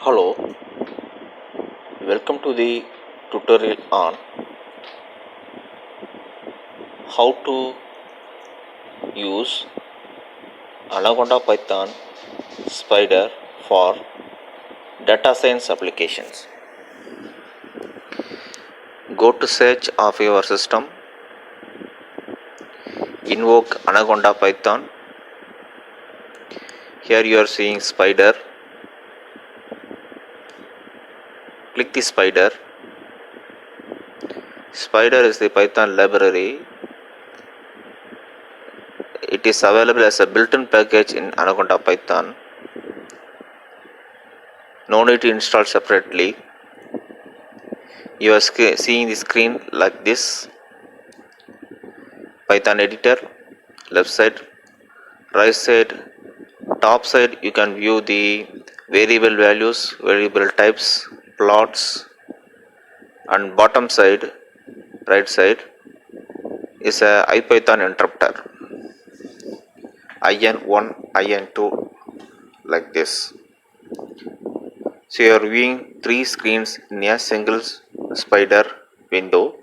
Hello, welcome to the tutorial on how to use Anaconda Python Spider for data science applications. Go to search of your system, invoke Anaconda Python. Here you are seeing Spider. Click the Spider. Spider is the Python library. It is available as a built-in package in Anaconda Python. No need to install separately. You are seeing the screen like this. Python editor, left side, right side, top side you can view the variable values, variable types, plots, and bottom side, right side is a IPython interpreter, IN1, IN2 like this. So you are viewing three screens in a single Spider window.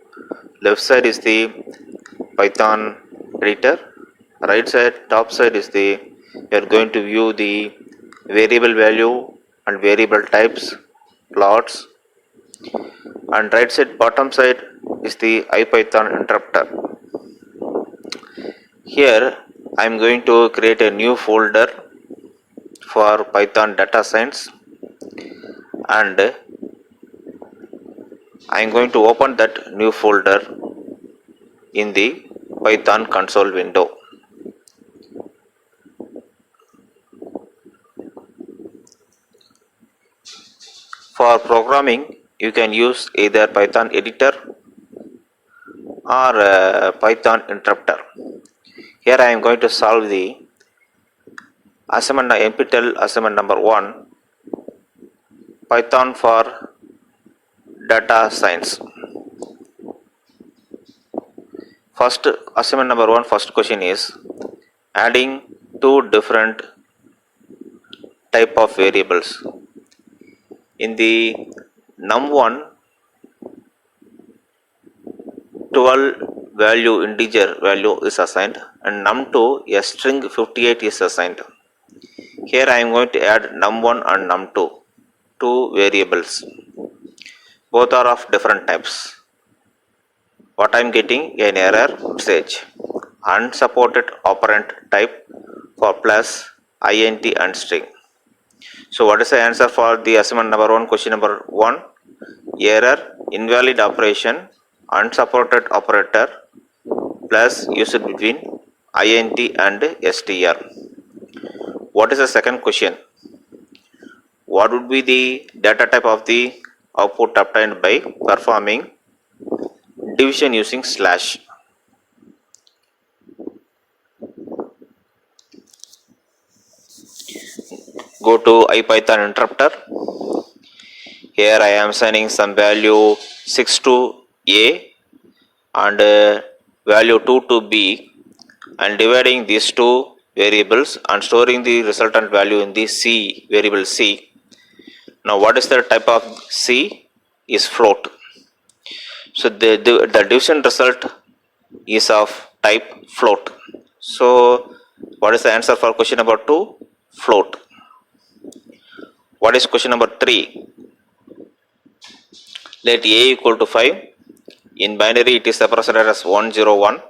Left side is the Python editor, right side, top side is the you are going to view the variable value and variable types, plots, and right side bottom side is the IPython interpreter. Here I am going to create a new folder for Python data science, and I am going to open that new folder in the Python console window. For programming, you can use either Python editor or Python interpreter. Here I am going to solve the assignment NPTEL assignment number 1, Python for data science. First assignment number 1, first question is adding two different type of variables. In the num1, 12 value integer value is assigned, and num2 a string 58 is assigned. Here I am going to add num1 and num2, two variables. Both are of different types. What I am getting an error message, unsupported operand type for plus int and string. So what is the answer for the assignment number 1, question number 1? Error, invalid operation, unsupported operator plus used between int and str. What is the second question? What would be the data type of the output obtained by performing division using slash? Go to IPython interpreter. Here I am assigning some value 6 to A and value 2 to B, and dividing these two variables and storing the resultant value in the C variable C. Now what is the type of C? Is float. So the division result is of type float. So what is the answer for question number 2? Float. What is question number 3? Let A equal to 5. In binary it is represented as 101,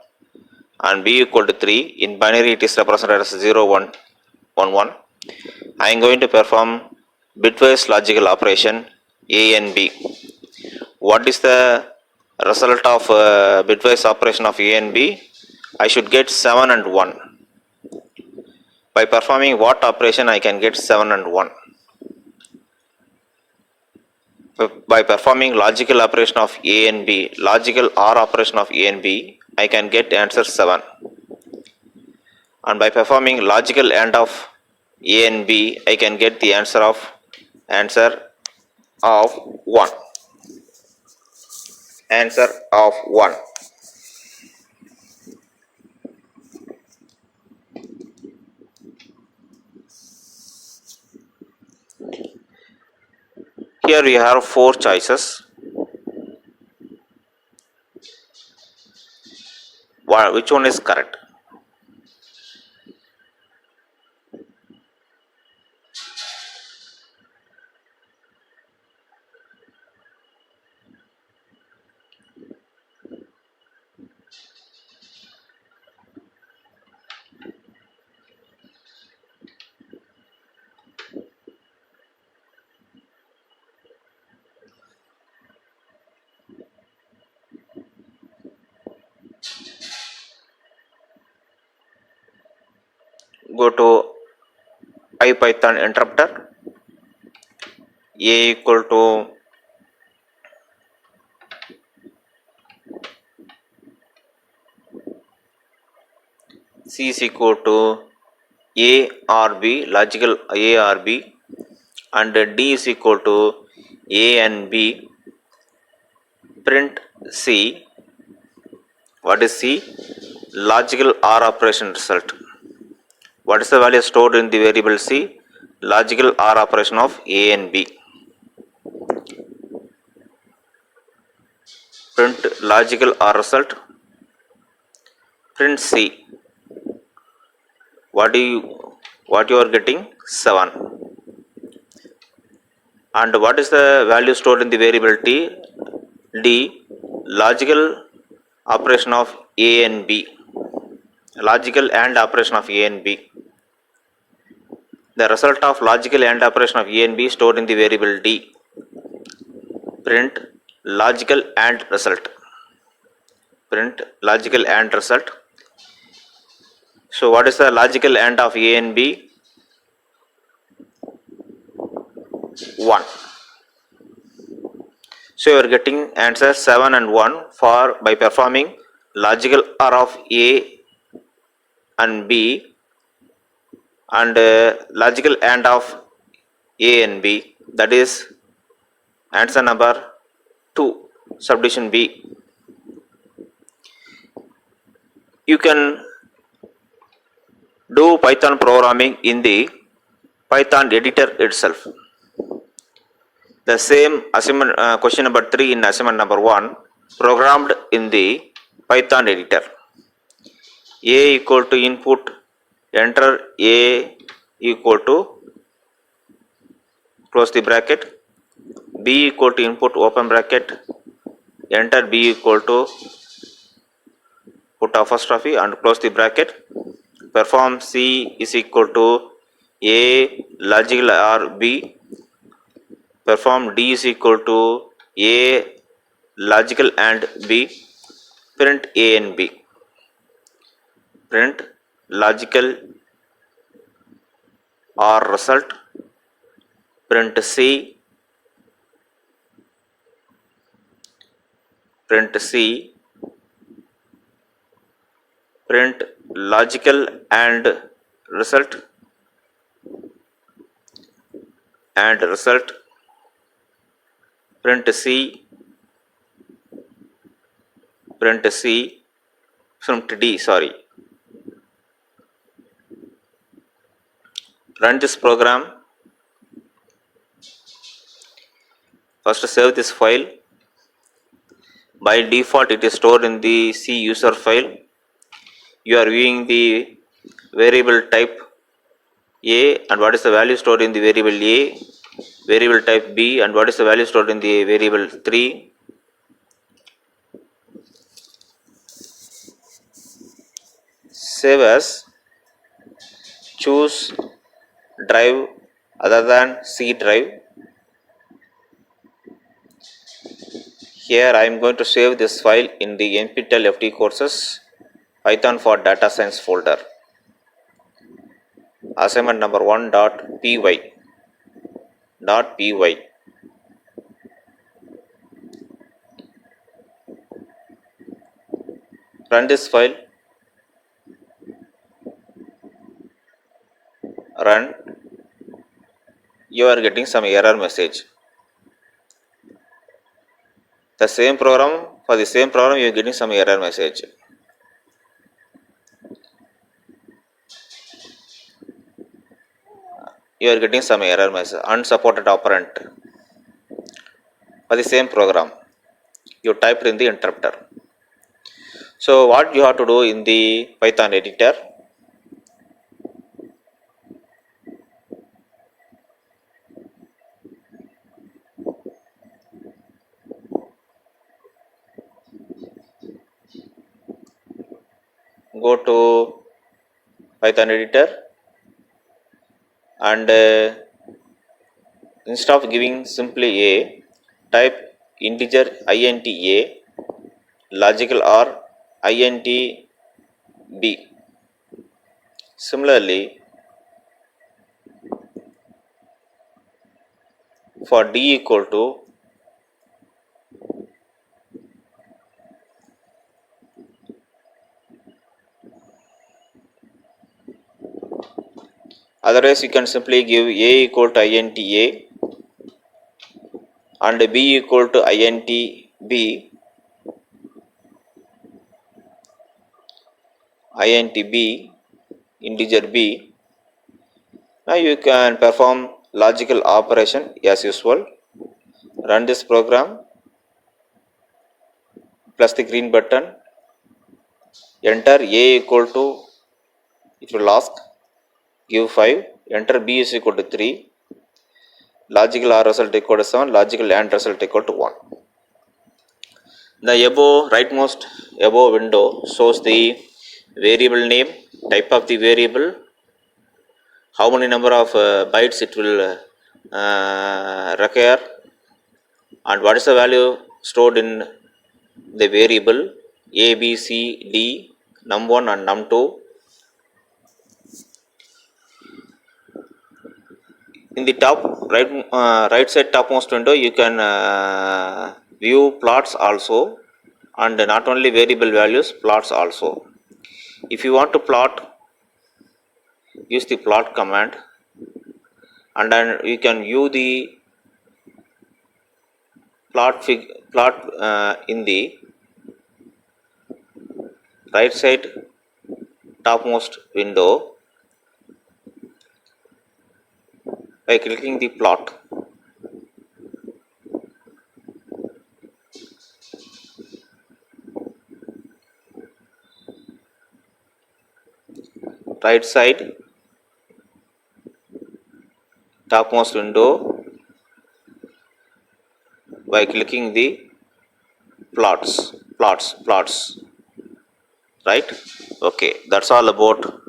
and B equal to 3. In binary it is represented as 0111. I am going to perform bitwise logical operation A and B. What is the result of bitwise operation of A and B? I should get 7 and 1. By performing what operation I can get 7 and 1? By performing logical operation of A and B, logical OR operation of A and B, I can get answer 7. And by performing logical AND of A and B, I can get the answer of 1. Answer of 1. Here we have 4 choices. Which one is correct? Go to IPython interpreter. A equal to C is equal to A or B, logical A or B, and D is equal to A and B. Print C. What is C? Logical OR operation result. What is the value stored in the variable C? Logical OR operation of A and B. Print logical OR result. Print C. What you are getting? 7. And what is the value stored in the variable T? D. Logical operation of A and B. Logical AND operation of A and B. The result of logical AND operation of A and B stored in the variable D. Print logical AND result. Print logical AND result. So what is the logical AND of A and B? 1. So you are getting answer 7 and 1 for by performing logical OR of A and B and logical AND of A and B, that is answer number 2, subdivision B. You can do Python programming in the Python editor itself. The same assignment question number 3 in assignment number 1 programmed in the Python editor. A equal to input, enter A equal to close the bracket, B equal to input open bracket, enter B equal to put apostrophe and close the bracket, perform C is equal to A logical OR B, perform D is equal to A logical AND B, print A and B. Print logical OR result, print C, print C, print logical AND result, and result, print C, print C, print D, sorry. Run this program. First save this file. By default it is stored in the C user file. You are viewing the variable type A and what is the value stored in the variable A, variable type B and what is the value stored in the variable 3. Save as, choose drive other than C drive. Here I am going to save this file in the NPTEL FT courses Python for data science folder. Assignment number 1.py. Run this file. Run. You are getting some error message. For the same program you are getting some error message. You are getting some error message, unsupported operand. for the same program you typed in the interpreter. So what you have to do in the Python editor, go to Python editor and instead of giving simply a, type integer int a, logical or int b. Similarly, for d equal to otherwise you can simply give a equal to int a and b equal to int b, int b, integer b. Now you can perform logical operation as usual. Run this program, plus the green button, enter a equal to, it will ask, give 5, enter b is equal to 3, logical or result equal to 7, logical and result equal to 1. The above rightmost above window shows the variable name, type of the variable, how many number of bytes it will require, and what is the value stored in the variable a, b, c, d, num1 and num2. In the top right side topmost window you can view plots also, and not only variable values, plots also. If you want to plot, use the plot command, and then you can view the plot in the right side topmost window by clicking the plot. Right side topmost window by clicking the plots, right? Okay, that's all about